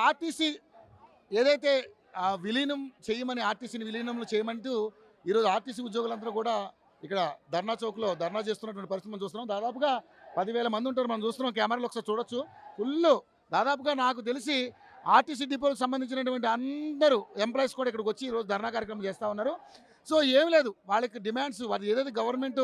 RTC ఏదైతే విలీనం చేయమని ఆర్టీసీని విలీనంలో చేయమంటూ ఈరోజు ఆర్టీసీ ఉద్యోగులందరూ కూడా ఇక్కడ ధర్నా చౌక్లో ధర్నా చేస్తున్నటువంటి పరిస్థితి మనం చూస్తున్నాం. దాదాపుగా 10,000 మంది ఉంటారు. మనం చూస్తున్నాం, కెమెరాలో ఒకసారి చూడొచ్చు. ఫుల్ దాదాపుగా నాకు తెలిసి ఆర్టీసీ డిపోలకు సంబంధించినటువంటి అందరూ ఎంప్లాయీస్ కూడా ఇక్కడికి వచ్చి ఈరోజు ధర్నా కార్యక్రమం చేస్తూ ఉన్నారు. సో ఏం లేదు, వాళ్ళకి డిమాండ్స్ వారు ఏదైతే గవర్నమెంట్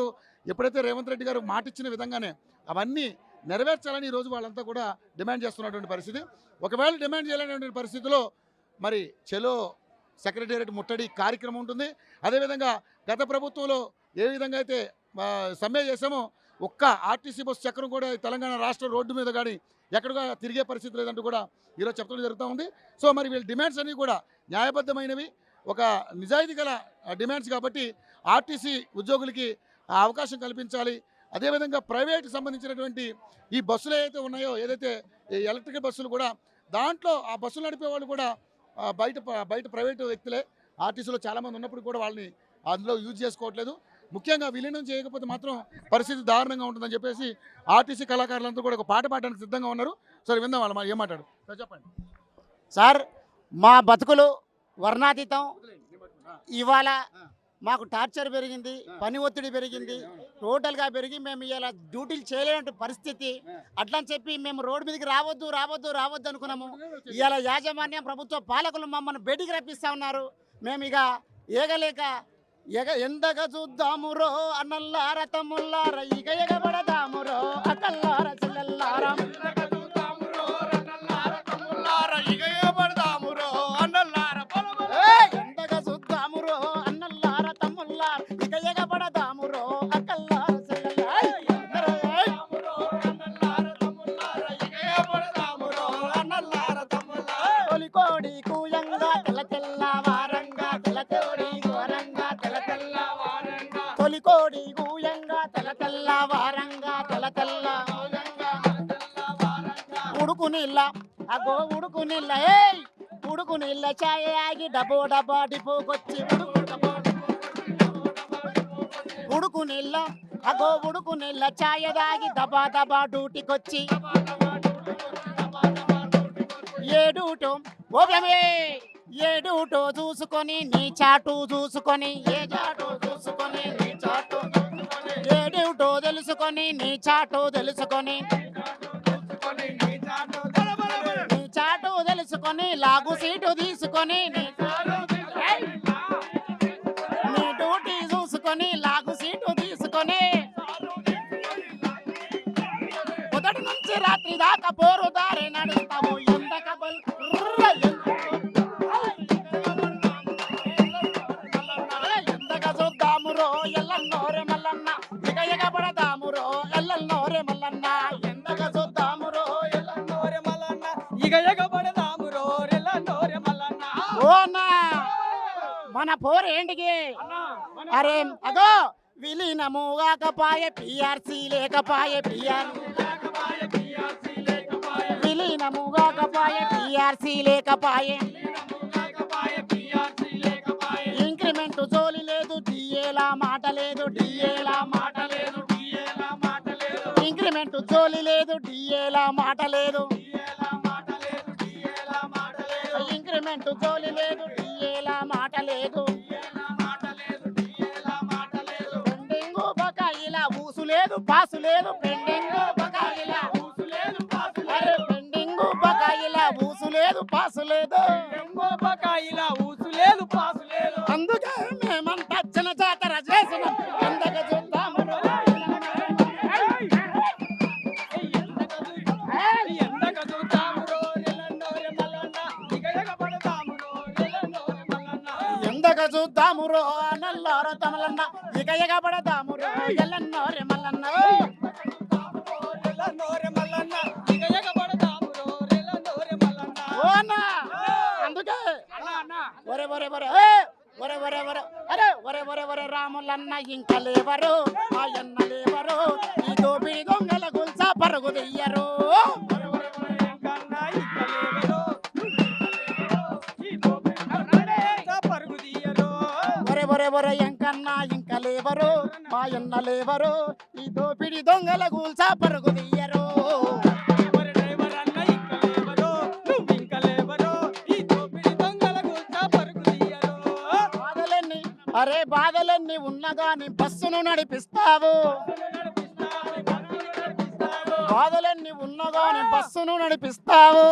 ఎప్పుడైతే రేవంత్ రెడ్డి గారు మాట ఇచ్చిన విధంగానే అవన్నీ నెరవేర్చాలని ఈరోజు వాళ్ళంతా కూడా డిమాండ్ చేస్తున్నటువంటి పరిస్థితి. ఒకవేళ డిమాండ్ చేయలేనటువంటి పరిస్థితిలో మరి చలో సెక్రటేరియట్ ముట్టడి కార్యక్రమం ఉంటుంది. అదేవిధంగా గత ప్రభుత్వంలో ఏ విధంగా అయితే సమ్మె చేసామో ఒక్క ఆర్టీసీ బస్సు చక్రం కూడా తెలంగాణ రాష్ట్ర రోడ్డు మీద కానీ ఎక్కడగా తిరిగే పరిస్థితి లేదంటూ కూడా ఈరోజు చెప్పడం జరుగుతూ ఉంది. సో మరి వీళ్ళ డిమాండ్స్ అన్నీ కూడా న్యాయబద్ధమైనవి, ఒక నిజాయితీ గల డిమాండ్స్ కాబట్టి ఆర్టీసీ ఉద్యోగులకి అవకాశం కల్పించాలి. అదేవిధంగా ప్రైవేట్కి సంబంధించినటువంటి ఈ బస్సులు ఏదైతే ఉన్నాయో, ఏదైతే ఎలక్ట్రికల్ బస్సులు కూడా దాంట్లో ఆ బస్సులు నడిపే వాళ్ళు కూడా బయట ప్రైవేటు వ్యక్తులే. ఆర్టీసీలో చాలామంది ఉన్నప్పుడు కూడా వాళ్ళని అందులో యూజ్ చేసుకోవట్లేదు. ముఖ్యంగా విలీనం చేయకపోతే మాత్రం పరిస్థితి దారుణంగా ఉంటుందని చెప్పేసి ఆర్టీసీ కళాకారులంతా కూడా ఒక పాట పాడడానికి సిద్ధంగా ఉన్నారు. సరే విందాం వాళ్ళు ఏం మాట్లాడు. సార్ చెప్పండి. సార్ మా బతుకులు వర్ణాతీతం. ఇవాళ మాకు టార్చర్ పెరిగింది, పని ఒత్తిడి పెరిగింది, టోటల్గా పెరిగి మేము ఇలా డ్యూటీలు చేయలేని పరిస్థితి. అట్లా అని చెప్పి మేము రోడ్డు మీదకి రావద్దు అనుకున్నాము. ఇవాళ యాజమాన్యం ప్రభుత్వ పాలకులు మమ్మల్ని బయటికి రప్పిస్తూ ఉన్నారు. మేము ఇక ఏగలేక ఎందగా చూద్దామురో అన్నల్లార తమ్ముల్లార, ఇక ఎగబడదామురో అక్కల్లార చెల్లెల్లార. ఎందగా చూద్దామురో అన్నల్లార తమ్ముల్లార, ఇక ఎగబడదామురో అక్కల్లార చెల్లెల్లార. తొలికోడి కూయంగా తెల్లవారంగా తెల్లతోడి ఘోరంగా తొలికోడి గూయంగా తెల్లవారంగా ఉడుకు నీళ్ళ అగో ఉడుకు నీళ్ళ ఉడుకు నీళ్ళ చాయ ఆగి డబ్బా డిపోకొచ్చి ఉడుకు నీళ్ళ అగో ఉడుకు నీళ్ళ చాయ దాగి దబా డ్యూటీకొచ్చి ఏడూటో చూసుకొని నీ చాటు చూసుకొని ఏడూటో తెలుసుకొని నీ చాటు తెలుసుకొని లాగు సీటు తీసుకొని నీ డ్యూటీ చూసుకొని లాగు సీటు తీసుకొని మొదటి నుంచి రాత్రి దాకా పోరు దారి నడుస్తాము. ఎంతగా చూద్దామురో ఎల్లన్నోరే మల్లన్న, ఇక ఎగబడదామురో ఎల్లన్నోరే మల్లన్న. ఎంతగా చూద్దామురో ఎల్లన్నోరే మల్లన్న, ఇక ఎగబడదామురో ఎల్లన్నోరే మల్లన్న. ఓ అన్నా మన పోరు ఏంటికి? అరే అగో విలీనము కాకపాయే పిఆర్సీ లేకపాయే విలీనము కాకపాయే పిఆర్సీ లేకపాయే ఇంక్రిమెంట్ జోలి లేదు, డిఏలా మాట లేదు ఇంక్రిమెంట్ జోలి లేదు, డిఏలా మాట లేదు ఇంక్రిమెంట్ జోలి లేదు, డిఏలా మాట లేదు పెండింగు బకాయిలా ఊసు లేదు పాసు లేదు పెండింగు బకాయిలా ఊసు లేదు పాసు లేదు అందుకే మేమంతా చిన్న జాతర చేసినాం. ఎందగా చూద్దామురో ఎందగా చూద్దామురో నల్లార తమలన్న, ఇక ఎగబడదామురో ఎల్లన్నోరే మల్లన్న. అందుకే ఒరే రాములన్న ఇంకా లేవరు, మా అన్న లేవరు, ఈ దోపిడి దొంగల గుల్సా పరుగు దెయ్యరు. ఒరే ఎంకన్నా ఇంకా లేవరు, మా అన్న లేవరు, ఈ దోపిడి దొంగల గుల్సా పరుగు దెయ్యరు. బాధలన్నీ ఉన్నగాని బస్సును నడిపిస్తావు, బాధలన్నీ ఉన్నగాని బస్సును నడిపిస్తావు,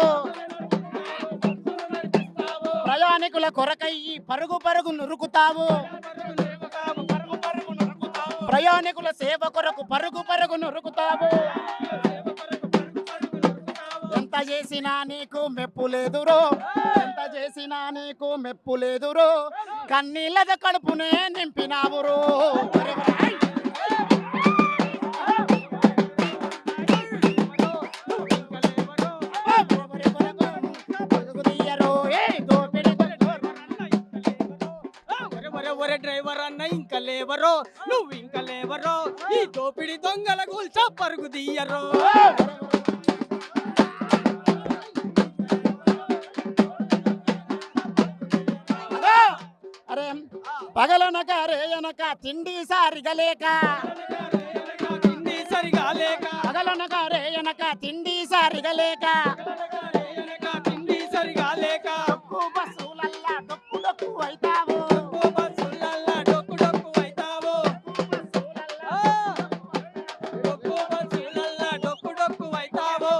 ప్రయాణికుల కొరకై పరుగు పరుగు నురుకుతావు, ప్రయాణికుల సేవ కొరకు పరుగు పరుగు నురుకుతావు. ఎంత చేసినా నీకు మెప్పు లేదురో, ఎంత చేసినా నీకు మెప్పు లేదురో, కన్నీళ్ళద కడుపునే నింపినావురో. డ్రైవర్ అన్న ఇంకా లేవరో, నువ్వు ఇంకా లేవరో, ఈ దోపిడి దొంగల కూల్చా పరుగు తీయరో. అరే పగలనక రేయనక తిండి సారిగా లేక, తిండి సరిగా లేక, పగలనక రేయనక తిండి సారిగా లేక, తిండి సరిగా లేక, బస్సులల్లా డొక్కు డొక్కు అవుతావు, బస్సులల్లా డొక్కు డొక్కు అవుతావు, డొక్కు బస్సులల్లా డొక్కు డొక్కు అవుతావు.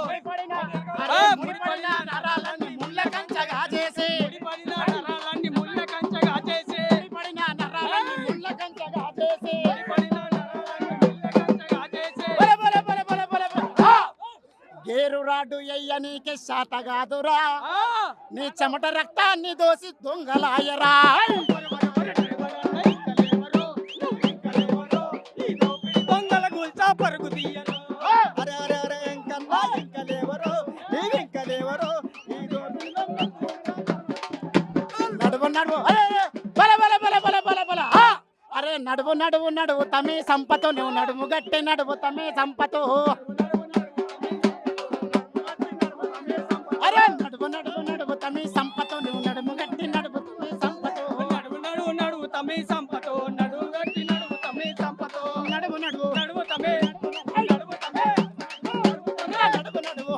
ముడిపడిన నరాలన్నీ ముళ్ళ కంచగా చేసి, ముడిపడిన నరాలన్నీ ముళ్ళ కంచెగా చేసి, ముడిపడిన నరాలన్నీ ముళ్ళ కంచగా చేసి, ముడిపడిన నరాలన్నీ ముళ్ళ కంచెగా చేసి, బల బల బల బల బల బల. గేరు రాడు ఎయ్య నీకే శాత కాదురా, ఆ! నీ చెమట రక్తాన్ని దోసి దొంగలాయరా. దొంగల గుల్చా పరుగు తీయరు. అరే అరే అరే ఇంకన్నా ఇంకా లేవరు, నీవు ఇంకా లేవరు. నడువు నడువు అరే అరే, బల బల బల బల బల బల. అరే నడువు నడువు నడువు తమే సంపతో, నువ్వు నడుము గట్టి నడువు తమే సంపతో. అరే నడువు నడువు నడువు తమే సంపతో, నువ్వు నడుము గట్టి నడువు తమే సంపతో. నడువు నడువు నడువు తమే సంపతో, నడువు గట్టి నడువు తమే సంపతో, నడువు నడువు నడువు తమే, నడువు తమే, నడువు నడువు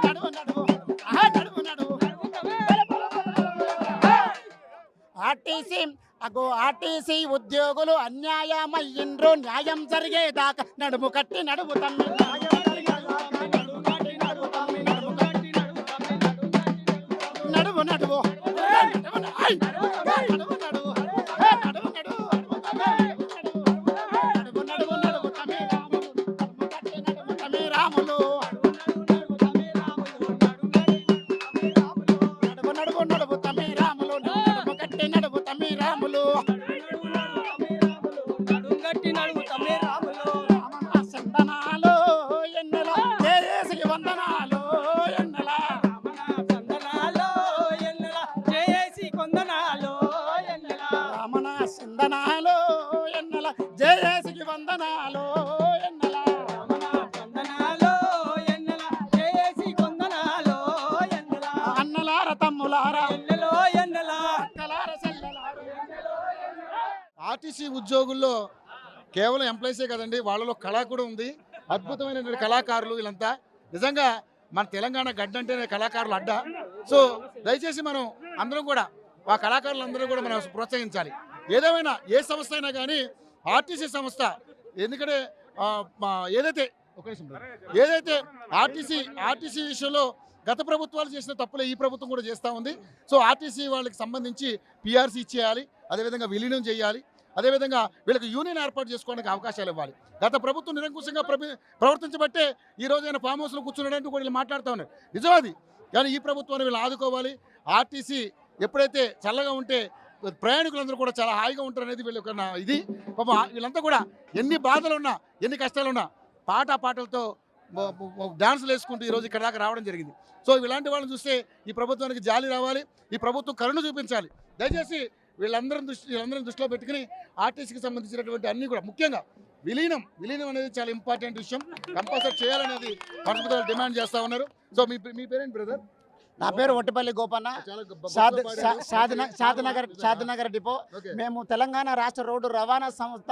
నడువు నడువు ఆహా నడువు నడువు. ఆర్టీసీ అగో ఆర్టీసీ ఉద్యోగులు అన్యాయమయ్యిండ్రు, న్యాయం జరిగేదాకా నడుము కట్టి నడువు తమ్మి. నడువు నడువు ఐ! నడువు నడువు నడువు నడువు నడువు నడువు నడువు తమ్మి రాములు, నడుము కట్టి నడువు తమ్మి రాములు. నడువు నడువు నడువు తమ్మి రాములు, నడుము కట్టి నడువు తమ్మి రాములు. నడువు గట్టి నడువు తమే రాములు. రామన్న సందనాలు ఎన్నెల, జయశ్రీ వందనాలు ఎన్నెల. చందనాలో ఎన్నెల, జయేసి కొందనాలో ఎన్నెల. రామణ సందనాలు ఎన్నెల, జయశ్రీ వందనాలు ఎన్నెల. చందనాలో ఎన్నెల, జయేసి కొందనాలో ఎన్నెల. అన్నలార తమ్ములారా, ఎన్నెలో ఎన్నెల. అక్కలార చెల్లెలారా. ఆర్టీసీ ఉద్యోగుల్లో కేవలం ఎంప్లాయీసే కదండి, వాళ్ళలో కళ కూడా ఉంది. అద్భుతమైనటువంటి కళాకారులు వీళ్ళంతా. నిజంగా మన తెలంగాణ గడ్డంటేనే కళాకారులు అడ్డ. సో దయచేసి మనం అందరం కూడా ఆ కళాకారులందరూ కూడా మనం ప్రోత్సహించాలి. ఏదేమైనా ఏ సంస్థ అయినా కానీ ఆర్టీసీ సంస్థ, ఎందుకంటే ఏదైతే ఒక నిమిషం brother. ఏదైతే ఆర్టీసీ విషయంలో గత ప్రభుత్వాలు చేసిన తప్పులే ఈ ప్రభుత్వం కూడా చేస్తూ ఉంది. సో ఆర్టీసీ వాళ్ళకి సంబంధించి పిఆర్సీ ఇచ్చేయాలి, అదేవిధంగా విలీనం చేయాలి, అదేవిధంగా వీళ్ళకి యూనియన్ ఏర్పాటు చేసుకోవడానికి అవకాశాలు ఇవ్వాలి. గత ప్రభుత్వం నిరంకుశంగా ప్రవర్తించబట్టే ఈ రోజు ఆయన ఫామ్ హౌస్లో కూర్చున్నాడంటూ కూడా వీళ్ళు మాట్లాడుతూ ఉన్నారు. నిజమది. కానీ ఈ ప్రభుత్వాన్ని వీళ్ళు ఆదుకోవాలి. ఆర్టీసీ ఎప్పుడైతే చల్లగా ఉంటే ప్రయాణికులందరూ కూడా చాలా హాయిగా ఉంటారు అనేది వీళ్ళ యొక్క ఇది. పాపం వీళ్ళంతా కూడా ఎన్ని బాధలున్నా ఎన్ని కష్టాలున్నా పాటలతో డాన్సులు వేసుకుంటూ ఈరోజు ఇక్కడ దాకా రావడం జరిగింది. సో ఇలాంటి వాళ్ళని చూస్తే ఈ ప్రభుత్వానికి జాలి రావాలి, ఈ ప్రభుత్వం కరుణ చూపించాలి. దయచేసి వీళ్ళందరం దృష్టిలో పెట్టుకుని ఆర్టీసీకి సంబంధించినటువంటి అన్నీ కూడా, ముఖ్యంగా విలీనం అనేది చాలా ఇంపార్టెంట్ విషయం, కంపల్సరీ చేయాలనేది మనస్ఫూర్తిగా డిమాండ్ చేస్తూ ఉన్నారు. సో మీ పేరేంటి బ్రదర్? నా పేరు ఒట్టిపల్లి గోపన్న, షాద్నగర్ డిపో. మేము తెలంగాణ రాష్ట్ర రోడ్డు రవాణా సంస్థ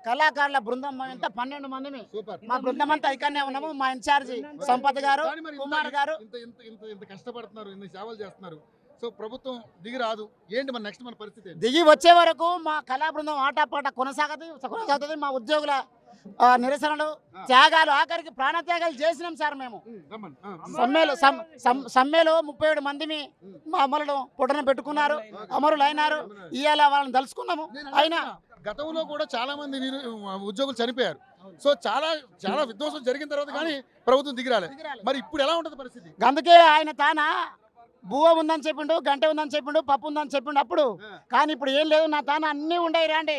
కళాకారుల బృందం ఎంత 12 మందిని. మా బృందం అంతా ఇక్కడనే ఉన్నాము. మా ఇన్ఛార్జి సంపత్ గారు, కుమార్ గారు. ఇంత కష్టపడుతున్నారు, ఇన్ని సేవలు చేస్తున్నారు. సో ప్రభుత్వం దిగి రాదు, ఏంటి మన నెక్స్ట్ మన పరిస్థితి ఏంటి? దిగి వచ్చే వరకు మా కళా బృందం ఆటపాట కొనసాగుతుంది. మా ఉద్యోగుల నిరసనలు, త్యాగాలు, ఆఖరికి ప్రాణత్యాగాలు చేసినాం సార్ మేము. రమ్మని. సమ్మెలో 37 మందిని మా అమరులు పుట్టన పెట్టుకున్నారు, అమరులు అయినారు. ఇవాళ వాళ్ళని తలుచుకున్నాము. అయినా గతంలో కూడా చాలా మంది ఉద్యోగులు చనిపోయారు. సో చాలా చాలా విధ్వంసం జరిగిన తర్వాత కానీ ప్రభుత్వం దిగిరాలే. మరి ఇప్పుడు ఎలా ఉంటుంది పరిస్థితి? అందుకే ఆయన తానా బువ్వ ఉందని చెప్పిండు, గంట ఉందని చెప్పిండు, పప్పు ఉందని చెప్పిండు అప్పుడు. కానీ ఇప్పుడు ఏం లేదు, నా తాన అన్నీ ఉండయి, రండి.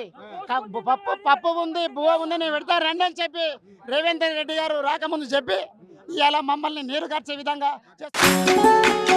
పప్పు ఉంది, బువ్వ ఉంది, నేను పెడతా రండి అని చెప్పి రేవంత్ రెడ్డి గారు రాకముందు చెప్పి ఇవాళ మమ్మల్ని నీరు కార్చే విధంగా చేస్తారు.